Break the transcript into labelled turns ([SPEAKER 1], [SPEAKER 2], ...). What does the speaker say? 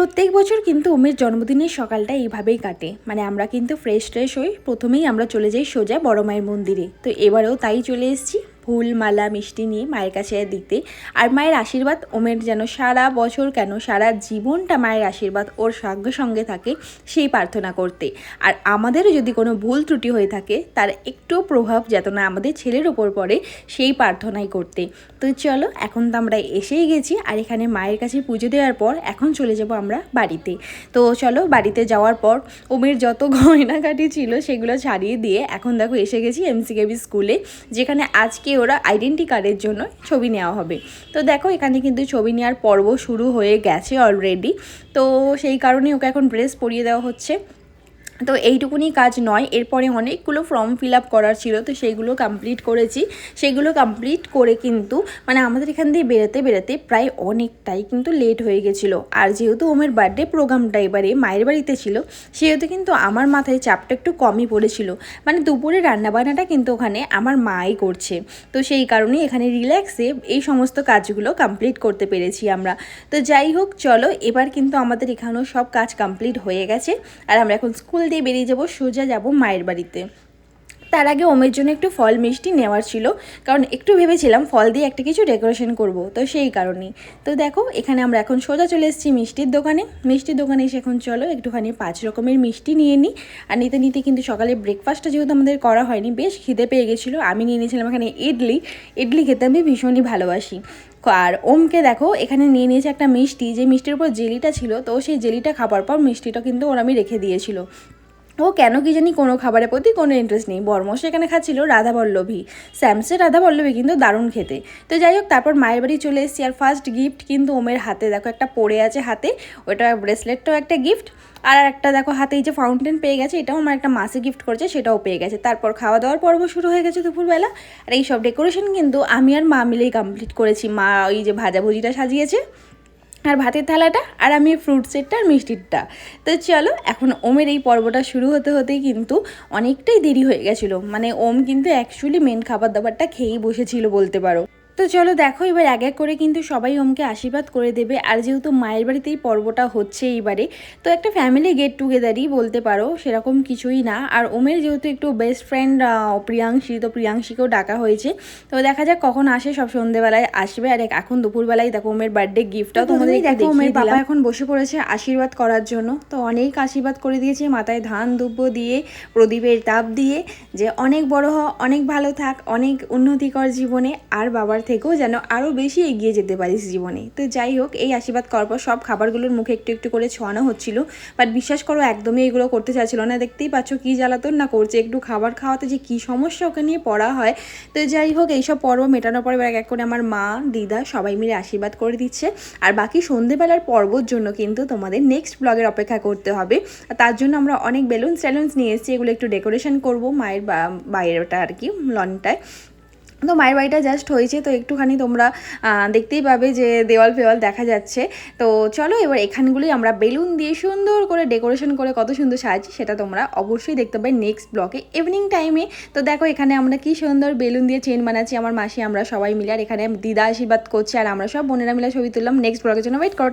[SPEAKER 1] প্রত্যেক বছর কিন্তু ওমের জন্মদিনের সকালটা এইভাবেই কাটে, মানে আমরা কিন্তু ফ্রেশ হই, প্রথমেই আমরা চলে যাই সোজা বড় মায়ের মন্দিরে। তো এবারেও তাই চলে এসেছি ফুল মালা মিষ্টি নিয়ে মায়ের কাছে দিতে। আর মায়ের আশীর্বাদ ওমের যেন সারা বছর কেন সারা জীবনটা মায়ের আশীর্বাদ ওর সঙ্গে সঙ্গে থাকে সেই প্রার্থনা করতে। আর আমাদেরও যদি কোনো ভুল ত্রুটি হয়ে থাকে তার একটু প্রভাব যাতে না আমাদের ছেলের ওপর পড়ে সেই প্রার্থনাই করতে। তো চলো, এখন তো আমরা এসেই গেছি, আর এখানে মায়ের কাছে পুজো দেওয়ার পর এখন চলে যাব আমরা বাড়িতে। তো চলো, বাড়িতে যাওয়ার পর ওমের যত গয়নাকাটি ছিল সেগুলো ছাড়িয়ে দিয়ে এখন দেখো এসে গেছি এমসিকেবি স্কুলে, যেখানে আজকে ওরা আইডেন্টি কার্ডের জন্য ছবি নেওয়া হবে। তো দেখো এখানে কিন্তু ছবি নেওয়ার পর্ব শুরু হয়ে গেছে অলরেডি। তো সেই কারণে ওকে এখন ড্রেস পরিয়ে দেওয়া হচ্ছে। তো এইটুকুনি কাজ নয়, এরপরে অনেকগুলো ফর্ম ফিল আপ করার ছিল, তো সেইগুলো কমপ্লিট করেছি। সেগুলো কমপ্লিট করে কিন্তু মানে আমাদের এখান দিয়ে বেরোতে প্রায় অনেকটাই কিন্তু লেট হয়ে গেছিলো। আর যেহেতু ওমের বার্থডে প্রোগ্রামটা এবারে মায়ের বাড়িতে ছিল, সেহেতু কিন্তু আমার মাথায় চাপটা একটু কমই পড়েছিল। মানে দুপুরে রান্নাবান্নাটা কিন্তু ওখানে আমার মাই করছে, তো সেই কারণেই এখানে রিল্যাক্সে এই সমস্ত কাজগুলো কমপ্লিট করতে পেরেছি আমরা। তো যাই হোক, চলো এবার কিন্তু আমাদের এখানেও সব কাজ কমপ্লিট হয়ে গেছে, আর আমরা এখন স্কুল দিয়ে বেরিয়ে যাব, সোজা যাব মায়ের বাড়িতে। তার আগে ওমের জন্য একটু ফল মিষ্টি নেওয়ার ছিল, কারণ একটু ভেবেছিলাম ফল দিয়ে একটা কিছু ডেকোরেশন করব, তো সেই কারণেই। তো দেখো এখানে আমরা এখন সোজা চলে এসেছি মিষ্টির দোকানে এসে এখন চলো একটুখানি 5 রকমের মিষ্টি নিয়ে নিই। আর নিতে নিতে কিন্তু সকালে ব্রেকফাস্টটা যেহেতু আমাদের করা হয়নি, বেশ খিদে পেয়ে গেছিলো। আমি নিয়ে নিয়েছিলাম এখানে ইডলি খেতে আমি ভীষণই ভালোবাসি। আর ওমকে দেখো এখানে নিয়ে নিয়েছে একটা মিষ্টি, যে মিষ্টির উপর জেলিটা ছিল, তো সেই জেলিটা খাবার পর মিষ্টিটা কিন্তু ওর আমি রেখে দিয়েছিল। ও কেন কি জানি কোনো খাবারের প্রতি কোনো ইন্টারেস্ট নেই। বরমশ এখানে খাচ্ছিল রাধাবল্লভী, স্যামসের রাধাবল্লভী কিন্তু দারুণ খেতে। তো যাই হোক, তারপর মায়ের বাড়ি চলে এসেছি। আর ফার্স্ট গিফট কিন্তু ওমের হাতে দেখো একটা পড়ে আছে হাতে, ওটা ব্রেসলেটটাও একটা গিফট। আর একটা দেখো হাতে এই যে ফাউন্টেন পেয়ে গেছে, এটাও আমার একটা মাসে গিফট করেছে, সেটাও পেয়ে গেছে। তারপর খাওয়া দাওয়ার পর্ব শুরু হয়ে গেছে দুপুরবেলা। আর এই সব ডেকোরেশন কিন্তু আমি আর মা মিলেই কমপ্লিট করেছি। মা ওই যে ভাজাভুজিটা সাজিয়েছে, আর ভাতের থালাটা, আর আমি ফ্রুট সেটটা আর মিষ্টিরটা। তো চলো এখন ওমের এই পর্বটা শুরু হতেই কিন্তু অনেকটাই দেরি হয়ে গেছিলো। মানে ওম কিন্তু অ্যাকচুয়ালি মেন খাবার দাবারটা খেয়েই বসেছিল বলতে পারো। তো চলো দেখো এবার এক এক করে কিন্তু সবাই ওমকে আশীর্বাদ করে দেবে। আর যেহেতু মায়ের বাড়িতেই পর্বটা হচ্ছে এইবারে, তো একটা ফ্যামিলি গেট টুগেদারই বলতে পারো, সেরকম কিছুই না। আর ওমের যেহেতু একটু বেস্ট ফ্রেন্ড প্রিয়াংশী, তো প্রিয়াংশীকেও ডাকা হয়েছে। তো দেখা যাক কখন আসে, সব সন্ধ্যেবেলায় আসবে। আর এখন দুপুরবেলায় দেখো ওমের বার্থডে গিফটটাও তোমাদের দেখো। ওমের বাবা এখন বসে পড়েছে আশীর্বাদ করার জন্য। তো অনেক আশীর্বাদ করে দিয়েছে, মাথায় ধান দুব্য দিয়ে প্রদীপের তাপ দিয়ে, যে অনেক বড় হ, অনেক ভালো থাক, অনেক উন্নতিকর জীবনে, আর বাবার থেকেও যেন আরও বেশি এগিয়ে যেতে পারিস জীবনে। তো যাই হোক, এই আশীর্বাদ করার পর সব খাবারগুলোর মুখে একটু একটু করে ছোঁয়ানো হচ্ছিল। বাট বিশ্বাস করো একদমই এগুলো করতে চাইছিল না। দেখতেই পাচ্ছ কী জ্বালাতন না করছে, একটু খাবার খাওয়াতে যে কী সমস্যা ওকে নিয়ে পড়া হয়। তো যাই হোক, এইসব পর্ব মেটানোর পর এবার এক এক করে আমার মা দিদা সবাই মিলে আশীর্বাদ করে দিচ্ছে। আর বাকি সন্ধেবেলার পর্বর জন্য কিন্তু তোমাদের নেক্সট ব্লগের অপেক্ষা করতে হবে। আর তার জন্য আমরা অনেক বেলুনস নিয়ে এসেছি, এগুলো একটু ডেকোরেশন করবো মায়ের বাইরেটা আর কি, লনটায়। তো মায়ের বাড়িটা জাস্ট হয়েছে, তো একটুখানি তোমরা দেখতেই পাবে যে দেওয়াল ফেওয়াল দেখা যাচ্ছে। তো চলো এবার এখানগুলোই আমরা বেলুন দিয়ে সুন্দর করে ডেকোরেশন করে কত সুন্দর সাজাচ্ছি, সেটা তোমরা অবশ্যই দেখতে পাবে নেক্সট ব্লগে ইভিনিং টাইমে। তো দেখো এখানে আমরা কি সুন্দর বেলুন দিয়ে চেন বানাচ্ছি আমার মাসি, আমরা সবাই মিলে। আর এখানে দিদা আশীর্বাদ করছে, আর আমরা সব বোনেরা মিলে ছবি তুললাম। নেক্সট ব্লগের জন্য ওয়েট করো।